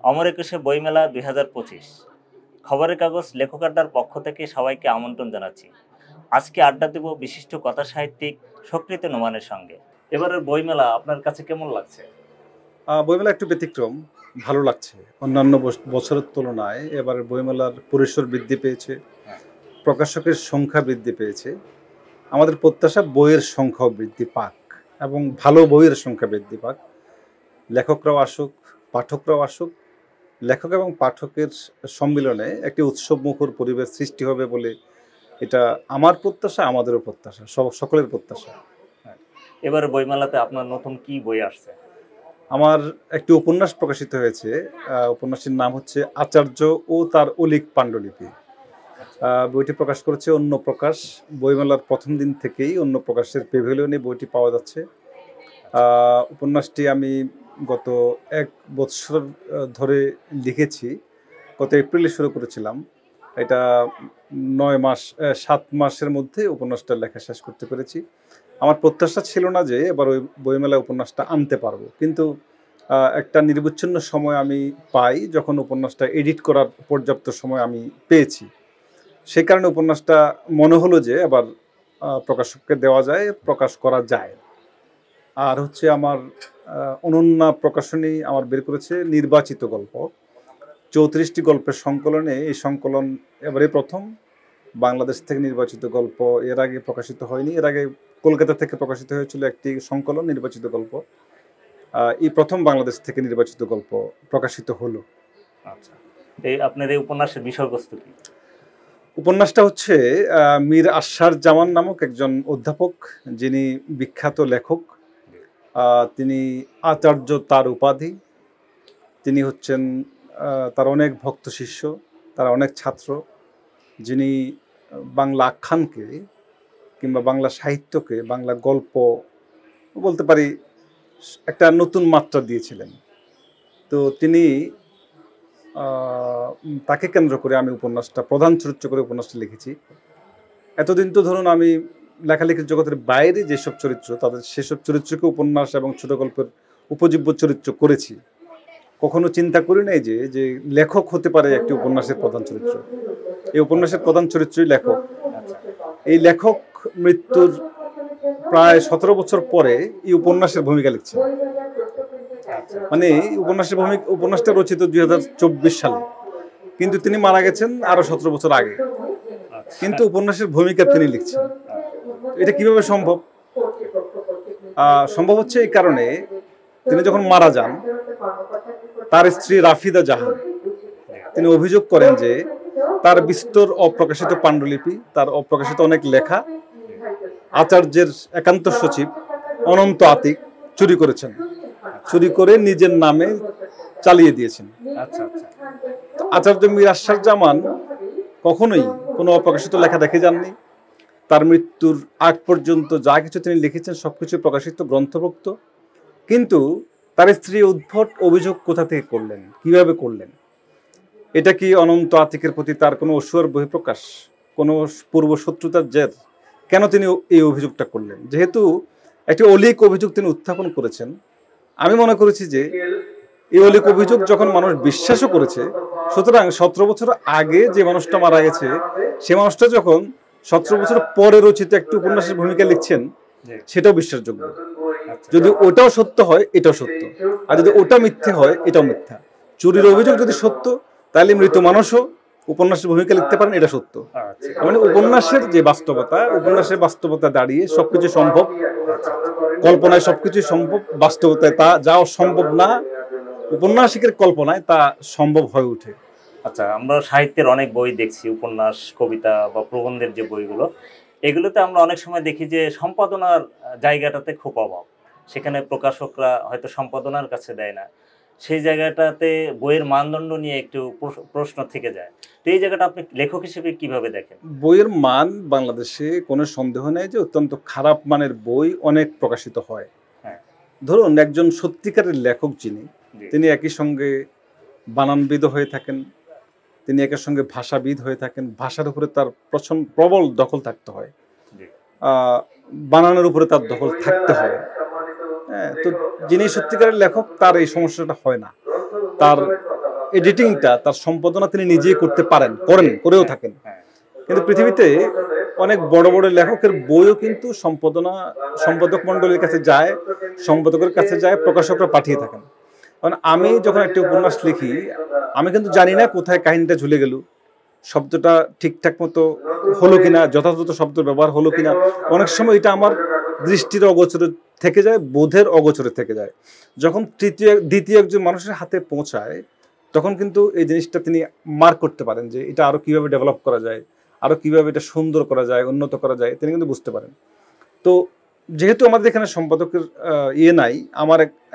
অমর একুশে বইমেলা 2025 খবরের কাগজ লেখক আড্ডার পক্ষ থেকে সবাইকে আমন্ত্রণ জানাচ্ছি। আজকে আড্ডা দেব বিশিষ্ট কথা সাহিত্যিক শকৃত নোমানের সঙ্গে। এবারের বইমেলা আপনার কাছে কেমন লাগছে? বইমেলা একটু ব্যতিক্রম, ভালো লাগছে। অন্যান্য বছরের তুলনায় এবারের বইমেলার পরিসর বৃদ্ধি পেয়েছে, প্রকাশকের সংখ্যা বৃদ্ধি পেয়েছে। আমাদের প্রত্যাশা বইয়ের সংখ্যাও বৃদ্ধি পাক এবং ভালো বইয়ের সংখ্যা বৃদ্ধি পাক। লেখকরাও আসুক, পাঠকরাও আসুক। লেখক এবং পাঠকের সম্মিলনে একটি উৎসবমুখর পরিবেশ সৃষ্টি হবে বলে এটা আমার প্রত্যাশা, আমাদেরও প্রত্যাশা, সকলের প্রত্যাশা। এবারে বইমেলাতে আপনার নতুন কি বই আসছে? আমার একটি উপন্যাস প্রকাশিত হয়েছে। উপন্যাসটির নাম হচ্ছে আচার্য ও তার অলিক পাণ্ডুলিপি। বইটি প্রকাশ করেছে অন্য প্রকাশ। বইমেলার প্রথম দিন থেকেই অন্য প্রকাশের প্যাভিলিয়নে বইটি পাওয়া যাচ্ছে। উপন্যাসটি আমি গত 1 বছর ধরে লিখেছি। গত এপ্রিলে শুরু করেছিলাম। এটা 7 মাসের মধ্যে উপন্যাসটা লেখা শেষ করতে পেরেছি। আমার প্রত্যাশা ছিল না যে এবার ওই বইমেলায় উপন্যাসটা আনতে পারবো, কিন্তু একটা নির্বিচ্ছিন্ন সময় আমি পাই যখন উপন্যাসটা এডিট করার পর্যাপ্ত সময় আমি পেয়েছি। সেই কারণে উপন্যাসটা মনে হলো যে এবার প্রকাশককে দেওয়া যায়, প্রকাশ করা যায়। আর হচ্ছে আমার অনন্যা প্রকাশনী আমার বের করেছে নির্বাচিত গল্প, 34টি গল্পের সংকলনে। এই সংকলন এবারে প্রথম। বাংলাদেশ থেকে নির্বাচিত গল্প এর আগে প্রকাশিত হয়নি। এর আগে কলকাতা থেকে প্রকাশিত হয়েছিল একটি সংকলন নির্বাচিত গল্প। এই প্রথম বাংলাদেশ থেকে নির্বাচিত গল্প প্রকাশিত হলো। আচ্ছা, এই আপনার এই উপন্যাসের বিষয়বস্তু কি? উপন্যাসটা হচ্ছে মীর আশরাফ জামান নামক একজন অধ্যাপক, যিনি বিখ্যাত লেখক। তিনি আচার্য তার উপাধি। তিনি হচ্ছেন তার অনেক ভক্ত শিষ্য, তার অনেক ছাত্র, যিনি বাংলা আখ্যানকে কিংবা বাংলা সাহিত্যকে, বাংলা গল্প বলতে পারি একটা নতুন মাত্রা দিয়েছিলেন। তো তিনি তাকে কেন্দ্র করে আমি উপন্যাসটা, প্রধান চরিত্র করে উপন্যাসটা লিখেছি। এতদিন তো ধরুন আমি লেখালেখির জগতের বাইরে যেসব চরিত্র, তাদের সেসব চরিত্রকে উপন্যাস এবং ছোট গল্পের উপজীব্য চরিত্র করেছি। কখনো চিন্তা করি নাই যে লেখক হতে পারে একটি উপন্যাসের প্রধান চরিত্র। এই উপন্যাসের প্রধান চরিত্রই লেখক। এই লেখক মৃত্যুর প্রায় 17 বছর পরে এই উপন্যাসের ভূমিকা লিখছেন। মানে উপন্যাসটা রচিত 2024 সালে, কিন্তু তিনি মারা গেছেন আরো 17 বছর আগে, কিন্তু উপন্যাসের ভূমিকা তিনি লিখছেন। এটা কিভাবে সম্ভব? সম্ভব হচ্ছে এই কারণে, তিনি যখন মারা যান, তার স্ত্রী রাফিদা জাহান তিনি অভিযোগ করেন যে তার বিস্তর অপ্রকাশিত পাণ্ডুলিপি, তার অপ্রকাশিত অনেক লেখা আচার্যের একান্ত সচিব অনন্ত আতিক চুরি করেছেন, চুরি করে নিজের নামে চালিয়ে দিয়েছেন। আচার্য মীর আশরাফ জামান কখনোই কোনো অপ্রকাশিত লেখা দেখে যাননি। তার মৃত্যুর আগ পর্যন্ত যা কিছু তিনি লিখেছেন সবকিছু প্রকাশিত, গ্রন্থভুক্ত। কিন্তু তার স্ত্রী উদ্ভট অভিযোগ কোথা থেকে করলেন, কিভাবে করলেন? এটা কি অনন্ত আতিকের প্রতি তার কোনো অসুয়ার বহিঃপ্রকাশ, কোনো পূর্ব শত্রুতার জের? কেন তিনি এই অভিযোগটা করলেন? যেহেতু একটি অলিক অভিযোগ তিনি উত্থাপন করেছেন, আমি মনে করেছি যে এই অলিক অভিযোগ যখন মানুষ বিশ্বাসও করেছে, সুতরাং 17 বছর আগে যে মানুষটা মারা গেছে, সে মানুষটা যখন 17 বছর পরে রচিত একটি উপন্যাসের ভূমিকা লিখছেন, সেটাও বিশ্বাসযোগ্য। যদি ওটাও সত্য হয়, এটাও সত্য। আর যদি ওটা মিথ্যে হয়, এটাও মিথ্যা। চুরির অভিযোগ যদি সত্য, তাহলে মৃত মানুষও উপন্যাসের ভূমিকা লিখতে পারেন, এটা সত্য। মানে উপন্যাসের যে বাস্তবতা, উপন্যাসের বাস্তবতা দাঁড়িয়ে সবকিছু সম্ভব। কল্পনায় সবকিছু সম্ভব, বাস্তবতায় তা যা সম্ভব না, উপন্যাসিকের কল্পনায় তা সম্ভব হয়ে ওঠে। আচ্ছা, আমরা সাহিত্যের অনেক বই দেখছি, উপন্যাস, কবিতা বা প্রবন্ধের যে বইগুলো, এগুলোতে আমরা অনেক সময় দেখি যে সম্পাদনার জায়গাটাতে খুব অভাব। সেখানে প্রকাশকরা হয়তো সম্পাদনার কাছে দেয় না, সেই জায়গাটাতে বইয়ের মানদণ্ড নিয়ে একটু প্রশ্ন থেকে যায়। তো এই জায়গাটা আপনি লেখক হিসেবে কিভাবে দেখেন? বইয়ের মান বাংলাদেশে কোনো সন্দেহ নেই যে অত্যন্ত খারাপ মানের বই অনেক প্রকাশিত হয়। ধরুন একজন সত্যিকারের লেখক যিনি, তিনি একই সঙ্গে বানানবিদ হয়ে থাকেন, তিনি একের সঙ্গে ভাষাবিদ হয়ে থাকেন। ভাষার উপরে তার প্রবল দখল থাকতে হয়, বানানের উপরে তার দখল থাকতে হয়। তো যিনি সত্যিকারের লেখক, তার এই সমস্যাটা হয় না। তার এডিটিংটা, তার সম্পাদনা তিনি নিজেই করতে পারেন, করেও থাকেন। কিন্তু পৃথিবীতে অনেক বড় বড় লেখকের বইও কিন্তু সম্পাদক মণ্ডলীর কাছে যায়, সম্পাদকের কাছে যায়, প্রকাশকরা পাঠিয়ে থাকেন। কারণ আমি যখন একটা উপন্যাস লিখি, আমি কিন্তু জানি না কোথায় কাহিনীটা ঝুলে গেল, শব্দটা ঠিকঠাক মতো হলো কিনা, যথাযথ শব্দ ব্যবহার হলো কিনা। অনেক সময় এটা আমার দৃষ্টির অগোচরে থেকে যায়, বোধের অগোচরে থেকে যায়। যখন দ্বিতীয় একজন মানুষের হাতে পৌঁছায়, তখন কিন্তু এই জিনিসটা তিনি মার্ক করতে পারেন যে এটা আরো কিভাবে ডেভেলপ করা যায়, আরো কিভাবে এটা সুন্দর করা যায়, উন্নত করা যায়, তিনি কিন্তু বুঝতে পারেন। তো যেহেতু আমাদের এখানে সম্পাদকের নাই,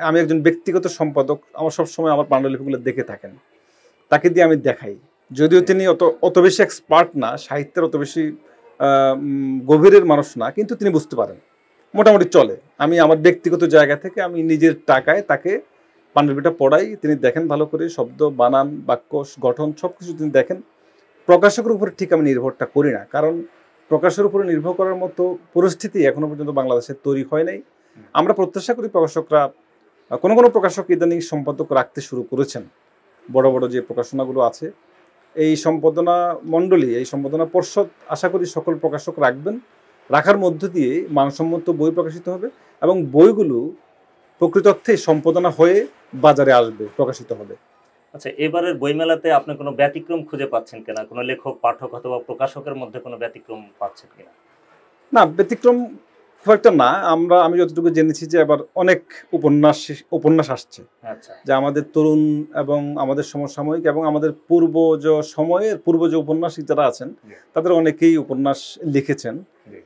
আমি একজন ব্যক্তিগত সম্পাদক, আমার সবসময় আমার পাণ্ডুলিপিগুলো দেখে থাকেন, তাকে দিয়ে আমি দেখাই। যদিও তিনি অত বেশি এক্সপার্ট না, সাহিত্যের অত বেশি গভীরের মানুষ না, কিন্তু তিনি বুঝতে পারেন, মোটামুটি চলে। আমি আমার ব্যক্তিগত জায়গা থেকে আমি নিজের টাকায় তাকে পাণ্ডুলিপিটা পড়াই, তিনি দেখেন ভালো করে, শব্দ, বানান, বাক্য গঠন সবকিছু তিনি দেখেন। প্রকাশকের উপরে ঠিক আমি নির্ভরটা করি না, কারণ প্রকাশের উপরে নির্ভর করার মতো পরিস্থিতি এখনো পর্যন্ত বাংলাদেশে তৈরি হয় নাই। আমরা প্রত্যাশা করি প্রকাশকরা, কোনো প্রকাশক ইদানিং সম্পাদক রাখতে শুরু করেছেন। বড় বড় যে প্রকাশনাগুলো আছে, এই সম্পাদনা মণ্ডলী, এই সম্পাদনা পর্ষদ আশা করি সকল প্রকাশক রাখার মধ্য দিয়ে মানসম্মত বই প্রকাশিত হবে এবং বইগুলো প্রকৃত অর্থে সম্পাদনা হয়ে বাজারে আসবে, প্রকাশিত হবে। আচ্ছা, এবারের বইমেলাতে আপনি কোনো ব্যতিক্রম খুঁজে পাচ্ছেন কিনা? কোনো লেখক, পাঠক অথবা প্রকাশকের মধ্যে কোনো ব্যতিক্রম পাচ্ছেন কিনা? না, ব্যতিক্রম খুব একটা না। আমি যতটুকু জেনেছি যে এবার অনেক উপন্যাস আসছে, যে আমাদের তরুণ এবং আমাদের সমসাময়িক এবং আমাদের পূর্বজ উপন্যাসিক যারা আছেন, তাদের অনেকেই উপন্যাস লিখেছেন।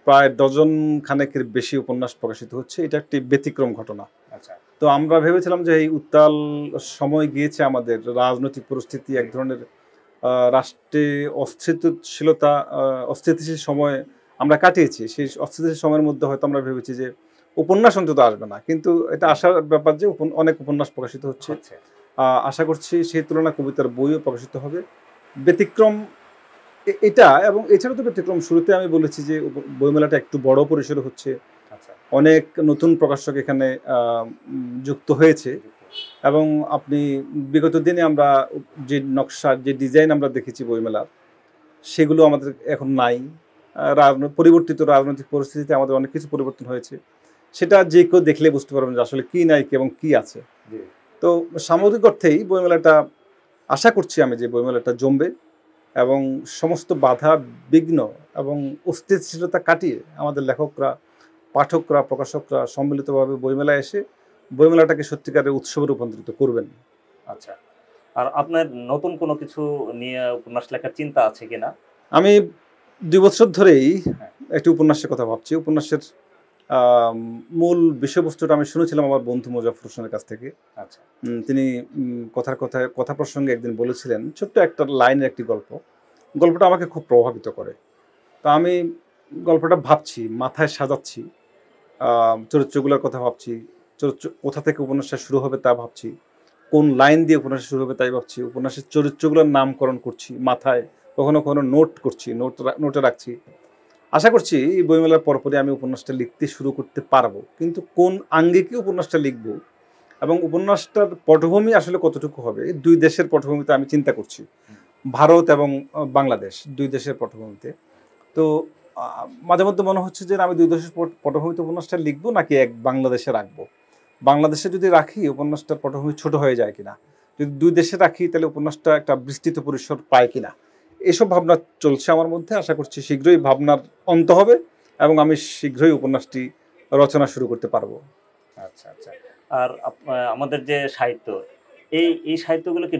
প্রায় ডজন খানেকের বেশি উপন্যাস প্রকাশিত হচ্ছে। এটা একটি ব্যতিক্রম ঘটনা। তো আমরা ভেবেছিলাম যে এই উত্তাল সময় গিয়েছে, আমাদের রাজনৈতিক পরিস্থিতি এক ধরনের রাষ্ট্রে অস্থিতিশীল সময় আমরা কাটিয়েছি। সেই অস্থিতিশীল সময়ের মধ্যে হয়তো আমরা ভেবেছি যে উপন্যাস অন্তত আসবে না, কিন্তু এটা আশার ব্যাপার যে অনেক উপন্যাস প্রকাশিত হচ্ছে। আশা করছি সেই তুলনায় কবিতার বইও প্রকাশিত হবে। ব্যতিক্রম এটা, এবং এছাড়া তো ব্যতিক্রম শুরুতে আমি বলেছি যে বইমেলাটা একটু বড় পরিসরে হচ্ছে, অনেক নতুন প্রকাশক এখানে যুক্ত হয়েছে এবং আপনি বিগত দিনে আমরা যে নকশা, যে ডিজাইন আমরা দেখেছি বইমেলার, সেগুলো আমাদের এখন নাই। পরিবর্তিত রাজনৈতিক পরিস্থিতিতে আমাদের অনেক কিছু পরিবর্তন হয়েছে, সেটা যে কেউ দেখলে বুঝতে পারবেন যে আসলে কি নাই এবং কি আছে। তো সামগ্রিক অর্থেই বইমেলাটা, আশা করছি আমি যে বইমেলাটা জমবে এবং সমস্ত বাধা বিঘ্ন এবং অস্থিতিশীলতা কাটিয়ে আমাদের লেখকরা, পাঠকরা, প্রকাশকরা সম্মিলিতভাবে বইমেলায় এসে বইমেলাটাকে সত্যিকারের উৎসবে রূপান্তরিত করবেন। আচ্ছা, আর আপনার নতুন কোনো কিছু নিয়ে উপন্যাস লেখার চিন্তা আছে কিনা? আমি 2 বছর ধরেই একটি উপন্যাসের কথা ভাবছি। উপন্যাসের মূল বিষয়বস্তুটা আমি শুনেছিলাম আমার বন্ধু মোজাফফর হোসেনের কাছ থেকে। আচ্ছা, তিনি কথা প্রসঙ্গে একদিন বলেছিলেন ছোট্ট একটা লাইনের একটি গল্পটা আমাকে খুব প্রভাবিত করে। তো আমি গল্পটা ভাবছি, মাথায় সাজাচ্ছি, চরিত্রগুলোর কথা ভাবছি, কোথা থেকে উপন্যাসটা শুরু হবে তা ভাবছি, কোন লাইন দিয়ে উপন্যাস শুরু হবে তাই ভাবছি, উপন্যাসের চরিত্রগুলোর নামকরণ করছি, মাথায় কখনো নোট করছি, নোটে রাখছি। আশা করছি এই বইমেলার পরপরই আমি উপন্যাসটা লিখতে শুরু করতে পারবো, কিন্তু কোন আঙ্গিকে উপন্যাসটা লিখব এবং উপন্যাসটার পটভূমি আসলে কতটুকু হবে, 2 দেশের পটভূমিতে আমি চিন্তা করছি, ভারত এবং বাংলাদেশ, 2 দেশের পটভূমিতে। তো মাঝে মধ্যে মনে হচ্ছে যে আমি 2 দেশের পটভূমিতে উপন্যাসটা লিখবো নাকি এক বাংলাদেশে রাখবো। বাংলাদেশে যদি রাখি উপন্যাসটার পটভূমি ছোট হয়ে যায় কিনা, যদি 2 দেশে রাখি তাহলে উপন্যাসটা একটা বিস্তৃত পরিসর পায় কিনা, এসব ভাবনা চলছে আমার মধ্যে। আশা করছি শীঘ্রই ভাবনার অন্ত হবে এবং আমি শীঘ্রই উপন্যাসটি রচনা শুরু করতে পারবো। আচ্ছা আচ্ছা, আর আমাদের যে সাহিত্য, এই সাহিত্যগুলোকে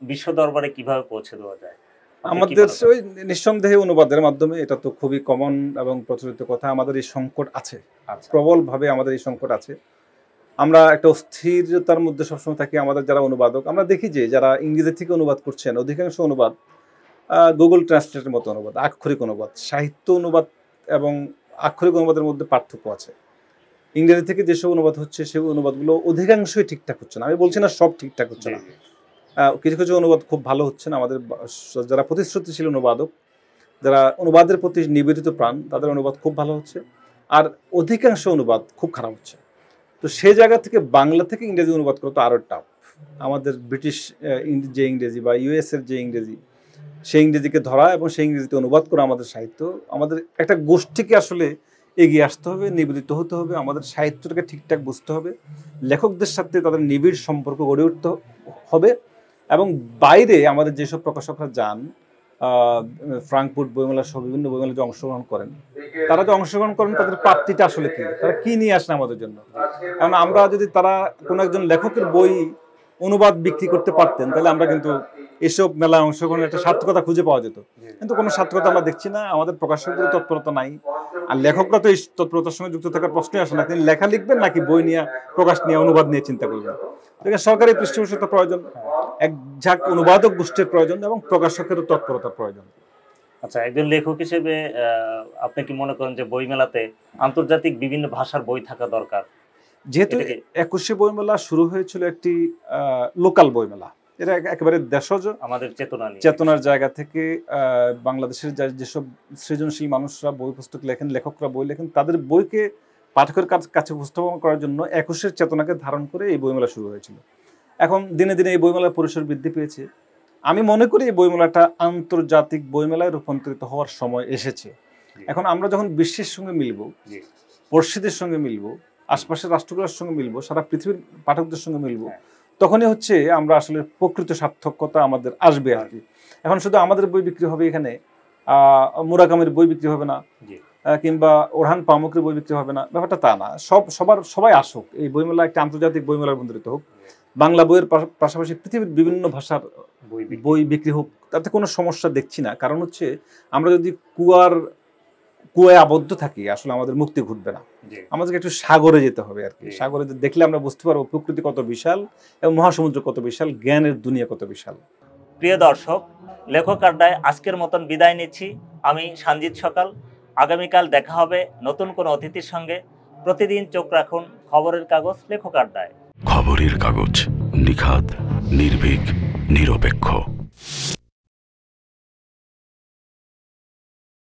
বিশ্ব দরবারে কিভাবে পৌঁছে দেওয়া যায়? আমাদের ওই নিঃসন্দেহে অনুবাদের মাধ্যমে, এটা তো খুবই কমন এবং প্রচলিত কথা। আমাদের এই সংকট আছে, প্রবলভাবে আমাদের এই সংকট আছে। আমরা একটা অস্থিরতার মধ্যে সবসময় থাকি। আমাদের যারা অনুবাদক, আমরা দেখি যে যারা ইংরেজি থেকে অনুবাদ করছেন, অধিকাংশ অনুবাদ গুগল ট্রান্সলেটের মতো অনুবাদ, আক্ষরিক অনুবাদ। সাহিত্য অনুবাদ এবং আক্ষরিক অনুবাদের মধ্যে পার্থক্য আছে। ইংরেজি থেকে যেসব অনুবাদ হচ্ছে সেই অনুবাদগুলো অধিকাংশই ঠিকঠাক হচ্ছে না। আমি বলছি না সব ঠিকঠাক হচ্ছে না, কিছু কিছু অনুবাদ খুব ভালো হচ্ছে না। আমাদের যারা প্রতিশ্রুতিশীল অনুবাদক, যারা অনুবাদের প্রতি নিবেদিত প্রাণ, তাদের অনুবাদ খুব ভালো হচ্ছে, আর অধিকাংশ অনুবাদ খুব খারাপ হচ্ছে। তো সেই জায়গা থেকে বাংলা থেকে ইংরেজি অনুবাদ করা তো আরও টাফ। আমাদের ব্রিটিশ যে ইংরেজি বা ইউএস এর যে ইংরেজি, সেই ইংরেজিকে ধরা এবং সেই ইংরেজিতে অনুবাদ করা আমাদের সাহিত্য। আমাদের একটা গোষ্ঠীকে আসলে এগিয়ে আসতে হবে, নিবেদিত হতে হবে, আমাদের সাহিত্যটাকে ঠিকঠাক বুঝতে হবে, লেখকদের সাথে তাদের নিবিড় সম্পর্ক গড়ে উঠতে হবে। এবং বাইরে আমাদের যেসব প্রকাশকরা যান, ফ্রাঙ্কফুর্ট বইমেলা সহ বিভিন্ন বইমেলায় যে অংশগ্রহণ করেন, তারা যে অংশগ্রহণ করেন তাদের প্রাপ্তিটা আসলে কি, তারা কি নিয়ে আসেন আমাদের জন্য। কারণ আমরা যদি তারা কোনো একজন লেখকের বই অনুবাদ বিক্রি করতে পারতেন, তাহলে আমরা কিন্তু এসব মেলায় অংশগ্রহণের একটা সার্থকতা খুঁজে পাওয়া যেত। কিন্তু কোনো সার্থকতা আমরা দেখছি না, আমাদের প্রকাশকদের তৎপরতা নাই। আর লেখকরা তো এই তৎপরতার সঙ্গে যুক্ত থাকার প্রশ্নই আসে না। তিনি লেখা লিখবেন নাকি বই নিয়ে, প্রকাশ নিয়ে, অনুবাদ নিয়ে চিন্তা করবেন। সরকারি পৃষ্ঠপোষকতা প্রয়োজন, এক ঝাঁক অনুবাদক গোষ্ঠীর প্রয়োজন এবং প্রকাশকেরও তৎপরতা প্রয়োজন। আচ্ছা, একজন লেখক হিসেবে আপনি কি মনে করেন যে বইমেলাতে আন্তর্জাতিক বিভিন্ন ভাষার বই থাকা দরকার? যেহেতু 21শে বইমেলা শুরু হয়েছিল একটি লোকাল বইমেলা, এটা একেবারে দেশজ আমাদের চেতনার জায়গা থেকে বাংলাদেশের যেসব সৃজনশীল মানুষরা বই পুস্তক লেখেন, লেখকরা বই লেখেন, তাদের বইকে পাঠকের কাছে উপস্থাপন করার জন্য 21শের চেতনাকে ধারণ করে এই বইমেলা শুরু হয়েছিল। এখন দিনে দিনে এই বইমেলার পরিসর বৃদ্ধি পেয়েছে। আমি মনে করি এই বইমেলাটা আন্তর্জাতিক বইমেলায় রূপান্তরিত হওয়ার সময় এসেছে। এখন আমরা যখন বিশ্বের সঙ্গে মিলব, পড়শিদের সঙ্গে মিলব, আশপাশের রাষ্ট্রগুলোর সঙ্গে মিলব, সারা পৃথিবীর পাঠকদের সঙ্গে মিলব, তখনই হচ্ছে আমরা আসলে প্রকৃত সার্থকতা আমাদের আসবে আর কি। এখন শুধু আমাদের বই বিক্রি হবে এখানে, মুরাকামির বই বিক্রি হবে না, কিংবা ওরহান পামুকের বই বিক্রি হবে না, ব্যাপারটা তা না। সবাই আসুক, এই বইমেলা একটা আন্তর্জাতিক বইমেলায় রূপান্তরিত হোক। বাংলা বইয়ের পাশাপাশি পৃথিবীর বিভিন্ন ভাষার বই বিক্রি হোক, তাতে কোনো সমস্যা দেখছি না। কারণ হচ্ছে আমরা যদি কুয়ায় আবদ্ধ থাকি, আসলে আমাদের মুক্তি ঘটবে না। আমাদেরকে একটু সাগরে যেতে হবে আর কি। সাগরে দেখলে আমরা বুঝতে পারবো প্রকৃতি কত বিশাল এবং মহাসমুদ্র কত বিশাল, জ্ঞানের দুনিয়া কত বিশাল। প্রিয় দর্শক, লেখক আড্ডায় আজকের মতন বিদায় নিচ্ছি। আমি সঞ্জিত সকাল। আগামীকাল দেখা হবে নতুন কোনো অতিথির সঙ্গে। প্রতিদিন চোখ রাখুন খবরের কাগজ লেখক আড্ডায়। খবরের কাগজ, নিখাত, নির্ভীক, নিরপেক্ষ।